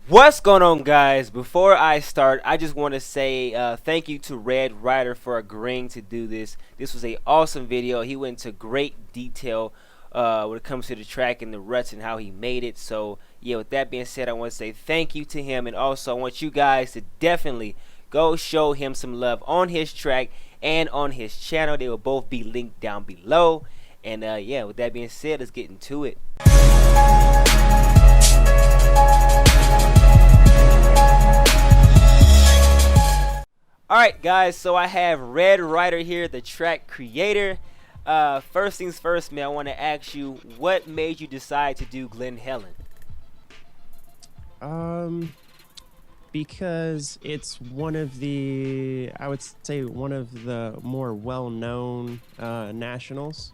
What's going on, guys? Before I start, I just want to say thank you to Red Rider for agreeing to do this. This was a awesome video. He went into great detail when it comes to the track and the ruts and how he made it. So yeah, with that being said, I want to say thank you to him, and also I want you guys to definitely go show him some love on his track and on his channel. They will both be linked down below. And yeah, with that being said, let's get into it. Alright guys, so I have Red Rider here, the track creator. First things first, man, I want to ask you, what made you decide to do Glen Helen? Because it's one of the, I would say, one of the more well-known nationals.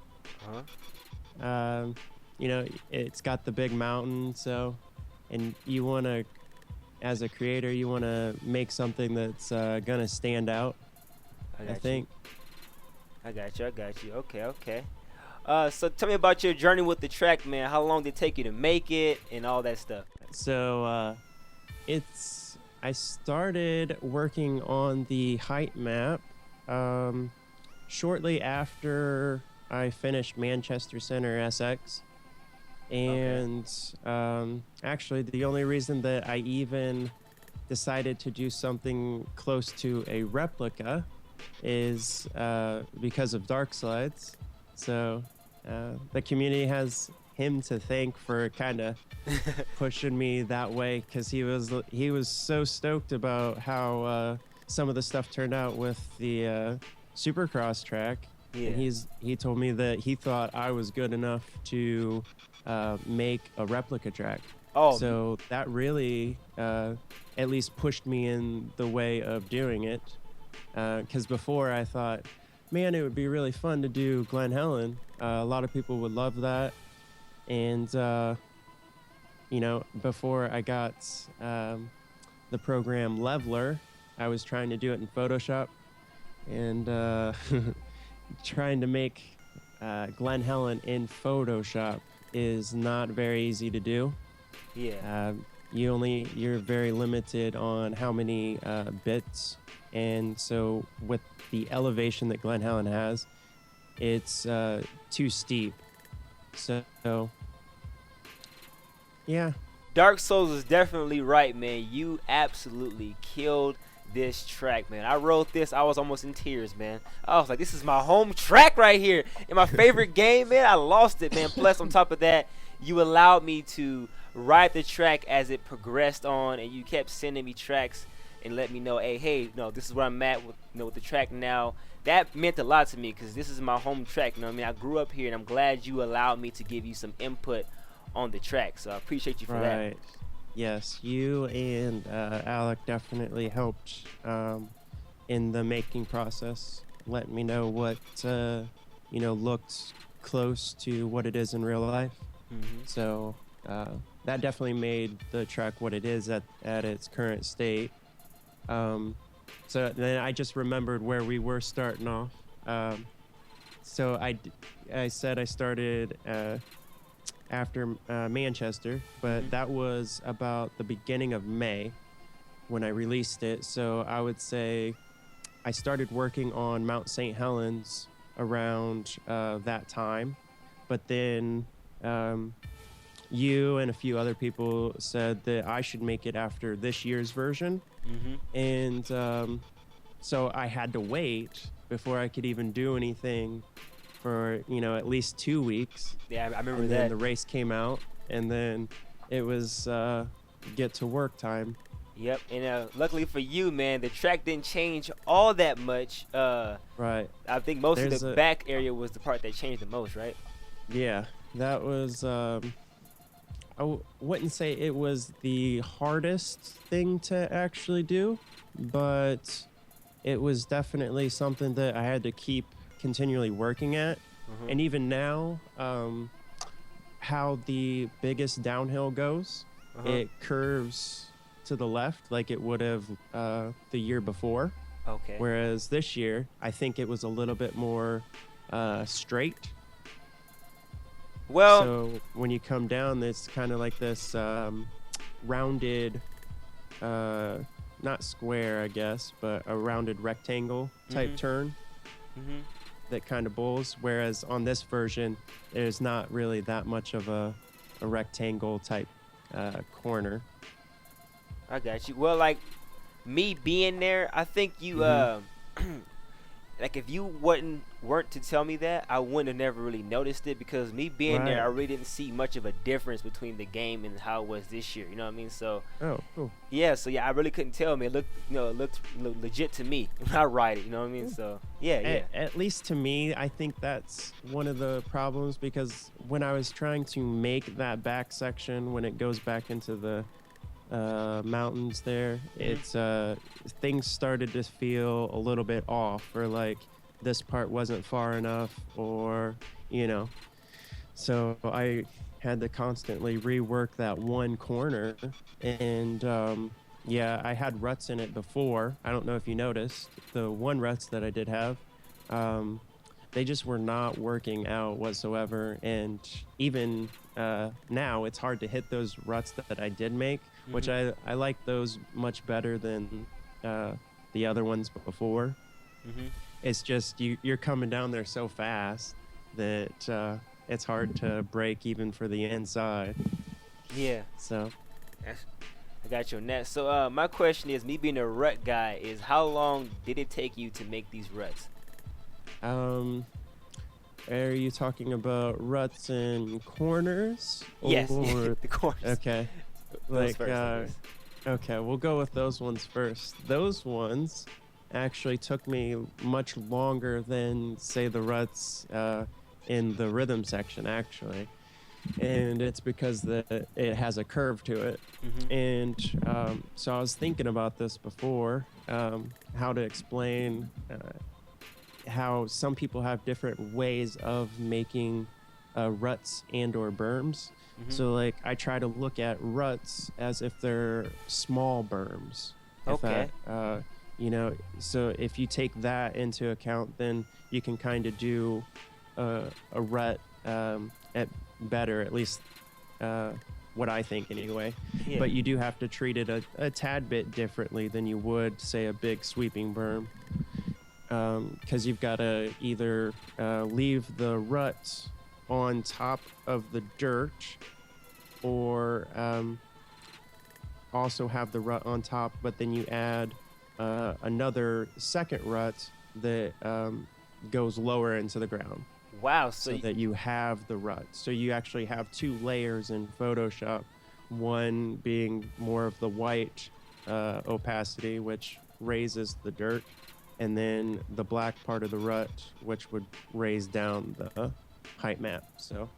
You know, it's got the big mountain, so, and you want to, as a creator, you want to make something that's gonna stand out. I think. I got you. Okay. So tell me about your journey with the track, man. How long did it take you to make it and all that stuff? So I started working on the height map shortly after I finished Manchester Center SX. And actually, the only reason that I even decided to do something close to a replica is because of Dark Slides. So the community has him to thank for kind of pushing me that way, because he was so stoked about how some of the stuff turned out with the Supercross track. Yeah. And he told me that he thought I was good enough to make a replica track. Oh, so that really at least pushed me in the way of doing it, because before I thought, man, it would be really fun to do Glen Helen. A lot of people would love that. And you know, before I got the program Leveler, I was trying to do it in Photoshop, and trying to make Glen Helen in Photoshop is not very easy to do. Yeah. You're very limited on how many bits, and so with the elevation that Glen Helen has, it's too steep. So yeah. Dark Souls is definitely right, man. You absolutely killed this track, man. I wrote this, I was almost in tears, man. I was like, this is my home track right here in my favorite game, man. I lost it, man. Plus, on top of that, you allowed me to ride the track as it progressed on, and you kept sending me tracks and let me know, hey, no, this is where I'm at with, with the track now. That meant a lot to me, because this is my home track, you know what I mean? I grew up here, and I'm glad you allowed me to give you some input on the track, so I appreciate you for that. Yes, you and Alec definitely helped in the making process. Let me know what you know, looked close to what it is in real life. So that definitely made the track what it is at its current state. So then I just remembered where we were starting off. So I said I started after Manchester, but that was about the beginning of May when I released it. So I would say I started working on Mount St. Helens around that time, but then you and a few other people said that I should make it after this year's version. And so I had to wait before I could even do anything for, you know, at least 2 weeks. Yeah, I remember and that. then the race came out, and then it was get to work time. Yep, and luckily for you, man, the track didn't change all that much. Right. I think most of the back area was the part that changed the most, right? Yeah, that was, I wouldn't say it was the hardest thing to actually do, but it was definitely something that I had to keep continually working at. And even now, how the biggest downhill goes, it curves to the left like it would have the year before. Okay. Whereas this year, I think it was a little bit more straight. Well, so when you come down, it's kind of like this rounded not square, I guess, but a rounded rectangle type turn that kind of bowls. Whereas on this version, there's not really that much of a rectangle type corner. I got you. Well, like me being there, I think you like if you weren't to tell me that, I wouldn't have never really noticed it, because me being there, I really didn't see much of a difference between the game and how it was this year. You know what I mean? So Cool. yeah, so yeah, I really couldn't tell me. It looked, it looked legit to me when I ride it. You know what I mean? So yeah. At least to me, I think that's one of the problems, because when I was trying to make that back section, when it goes back into the mountains there, it's things started to feel a little bit off, or like this part wasn't far enough, or so I had to constantly rework that one corner. And I had ruts in it before. I don't know if you noticed the one ruts that I did have. They just were not working out whatsoever, and even now it's hard to hit those ruts that I did make, which I like those much better than the other ones before. It's just you're coming down there so fast that it's hard to break even for the inside. Yeah. So I got you on that. So my question is, me being a rut guy, is how long did it take you to make these ruts? Are you talking about ruts and corners? Yes, Or the corners. okay. Those first, Okay, we'll go with those ones first. Those ones actually took me much longer than, say, the ruts in the rhythm section, actually. And it's because it has a curve to it. And so I was thinking about this before, how to explain how some people have different ways of making ruts and or berms. So like I try to look at ruts as if they're small berms. Okay. So if you take that into account, then you can kind of do a rut better, at least what I think anyway. Yeah. But you do have to treat it a tad bit differently than you would, say, a big sweeping berm. Because you've got to either leave the rut on top of the dirt, or also have the rut on top, but then you add another second rut that goes lower into the ground. Wow. So that you have the rut. So you actually have two layers in Photoshop, one being more of the white opacity, which raises the dirt, and then the black part of the rut, which would raise down the height map. So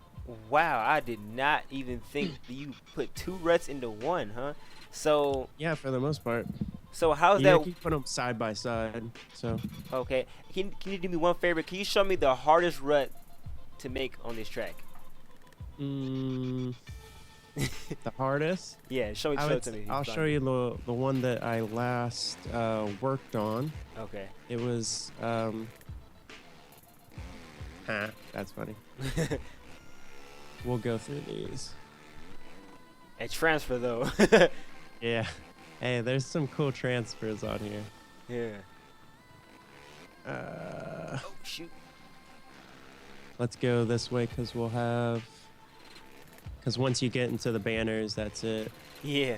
wow, I did not even think that you put two ruts into one, huh? So yeah, for the most part. So how's Yeah, that? you put them side by side. So Okay, can you do me one favor? Can you show me the hardest rut to make on this track? the hardest. Yeah, show it to me. I'll show you the one that I last worked on. Okay. It was that's funny. We'll go through these. A transfer though. Yeah. Hey, there's some cool transfers on here. Yeah. Oh shoot. Let's go this way, because once you get into the banners, that's it. Yeah.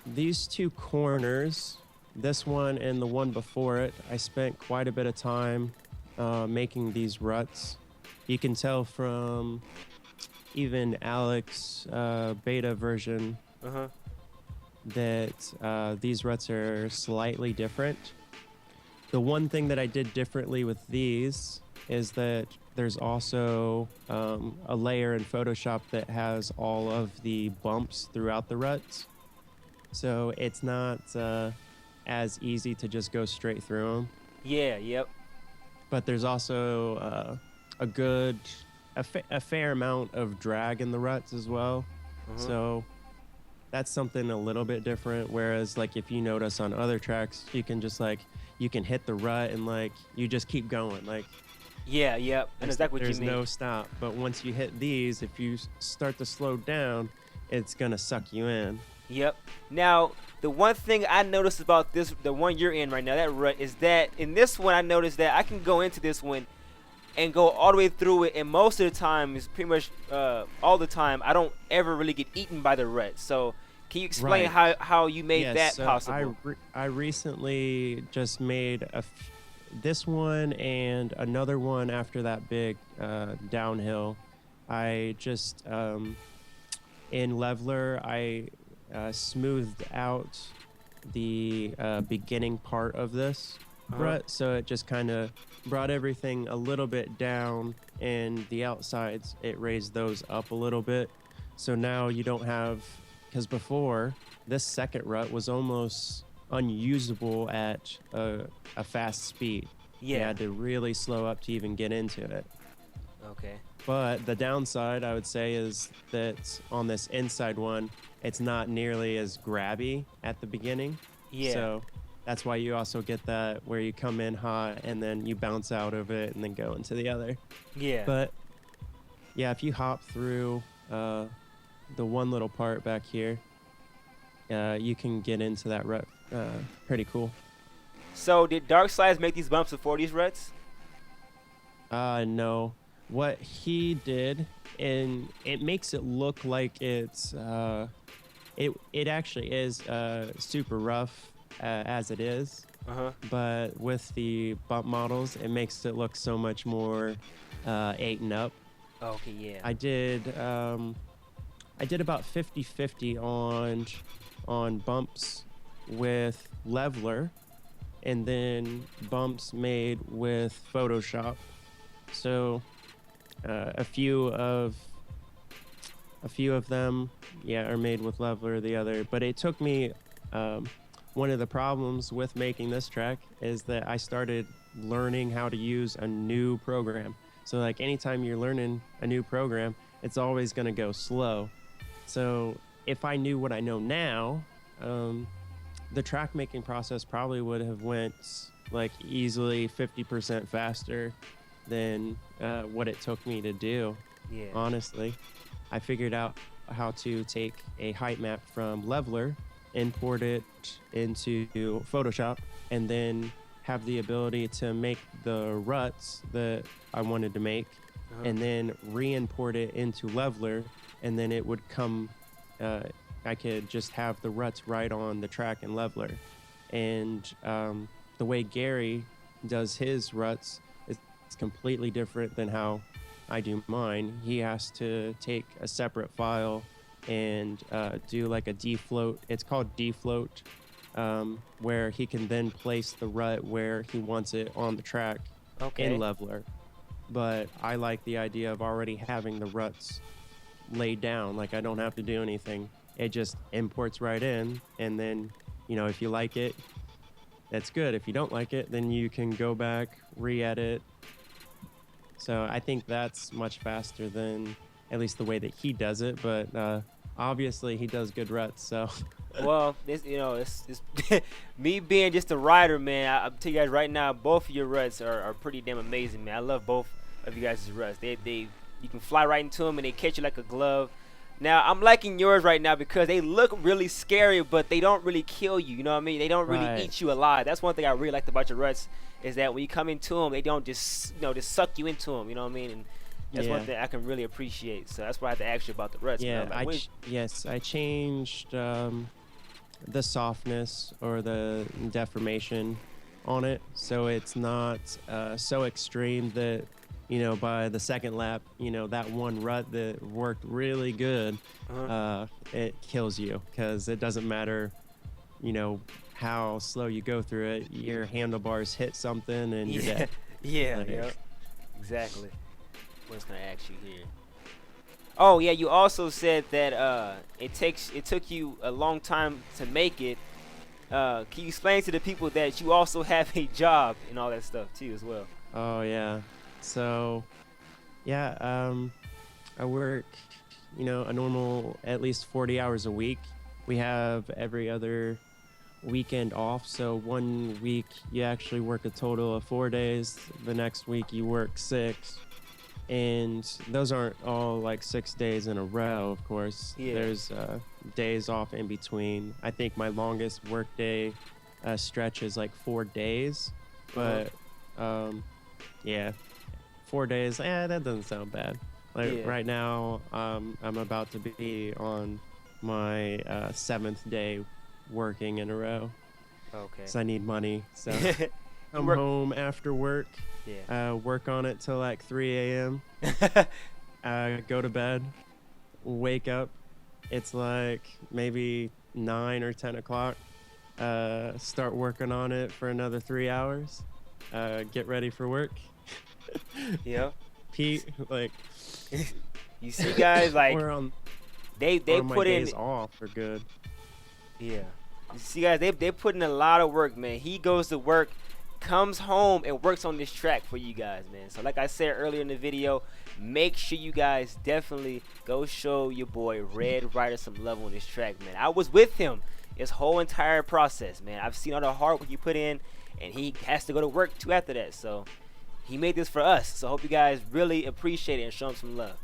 These two corners, this one and the one before it, I spent quite a bit of time making these ruts. You can tell from even Alex's beta version that these ruts are slightly different. The one thing that I did differently with these is that there's also a layer in Photoshop that has all of the bumps throughout the ruts. So it's not as easy to just go straight through them. Yeah, yep. But there's also a fair amount of drag in the ruts as well. So that's something a little bit different. Whereas like if you notice on other tracks, you can just you can hit the rut and like you just keep going. Like Yeah, yep. I know exactly what you There's mean. no stop. But once you hit these, if you start to slow down, it's gonna suck you in. Yep. Now, the one thing I noticed about this, the one you're in right now, that rut, is that in this one I noticed that I can go into this one and go all the way through it, and most of the time, is pretty much all the time, I don't ever really get eaten by the rut. So, can you explain how you made that so possible? I recently just made this one and another one after that big downhill. I just in Leveler I smoothed out the beginning part of this rut, so it just kind of brought everything a little bit down, and the outsides it raised those up a little bit. So now you don't have, because before this second rut was almost unusable at a fast speed. Yeah. You had to really slow up to even get into it. Okay. But the downside, I would say, is that on this inside one, it's not nearly as grabby at the beginning. Yeah. So that's why you also get that where you come in hot and then you bounce out of it and then go into the other. Yeah. But yeah, if you hop through the one little part back here, you can get into that rut pretty cool. So, did Dark Slides make these bumps before these ruts? No. What he did, and it makes it look like it's it actually is super rough as it is. But with the bump models, it makes it look so much more 8 and up. Okay, yeah. I did about 50-50 on bumps with Leveler, and then bumps made with Photoshop. So a few of them, yeah, are made with Leveler. The other, but it took me. One of the problems with making this track is that I started learning how to use a new program. So like anytime you're learning a new program, it's always going to go slow. So if I knew what I know now, the track making process probably would have went like easily 50% faster than what it took me to do. Yeah. Honestly, I figured out how to take a height map from Leveler, import it into Photoshop, and then have the ability to make the ruts that I wanted to make, and then re-import it into Leveler, and then it would come, I could just have the ruts right on the track in Leveler. And the way Gary does his ruts is completely different than how I do mine. He has to take a separate file and do like a defloat. It's called defloat, where he can then place the rut where he wants it on the track in Leveler. But I like the idea of already having the ruts laid down. Like I don't have to do anything. It just imports right in, and then, you know, if you like it, that's good. If you don't like it, then you can go back, re-edit. So I think that's much faster than at least the way that he does it, but obviously he does good ruts, so. Well, it's me being just a rider, man. I'll tell you guys right now, both of your ruts are pretty damn amazing, man. I love both of you guys' ruts. You can fly right into them and they catch you like a glove. Now, I'm liking yours right now because they look really scary, but they don't really kill you. You know what I mean? They don't really eat you alive. That's one thing I really liked about your ruts, is that when you come into them, they don't just suck you into them. You know what I mean? And that's one thing I can really appreciate. So that's why I had to ask you about the ruts. Yeah, like, I changed the softness or the deformation on it, so it's not so extreme that, you know, by the second lap, you know, that one rut that worked really good, it kills you, because it doesn't matter, you know, how slow you go through it. Your handlebars hit something and you're dead. Yeah, exactly. What was gonna ask you here? Oh yeah, you also said that it took you a long time to make it. Can you explain to the people that you also have a job and all that stuff too as well? Oh yeah. So, yeah, I work, you know, a normal at least 40 hours a week. We have every other weekend off. So one week you actually work a total of 4 days. The next week you work 6. And those aren't all like 6 days in a row, of course. Yeah. There's days off in between. I think my longest work day stretch is like 4 days. But yeah, 4 days, that doesn't sound bad. Like right now, I'm about to be on my 7th day working in a row. Okay. So I need money. So come home after work. Yeah. Work on it till like 3 a.m. Go to bed. Wake up. It's like maybe 9 or 10 o'clock. Start working on it for another 3 hours. Get ready for work. Yeah. Pete, like. You see, guys, like they or my put in days off are good. Yeah. You see, guys, they put in a lot of work, man. He goes to work, comes home, and works on this track for you guys, man. So like I said earlier in the video, make sure you guys definitely go show your boy RedRider some love on this track, man. I was with him his whole entire process, man. I've seen all the hard work you put in, and he has to go to work too after that. So he made this for us. So I hope you guys really appreciate it and show him some love.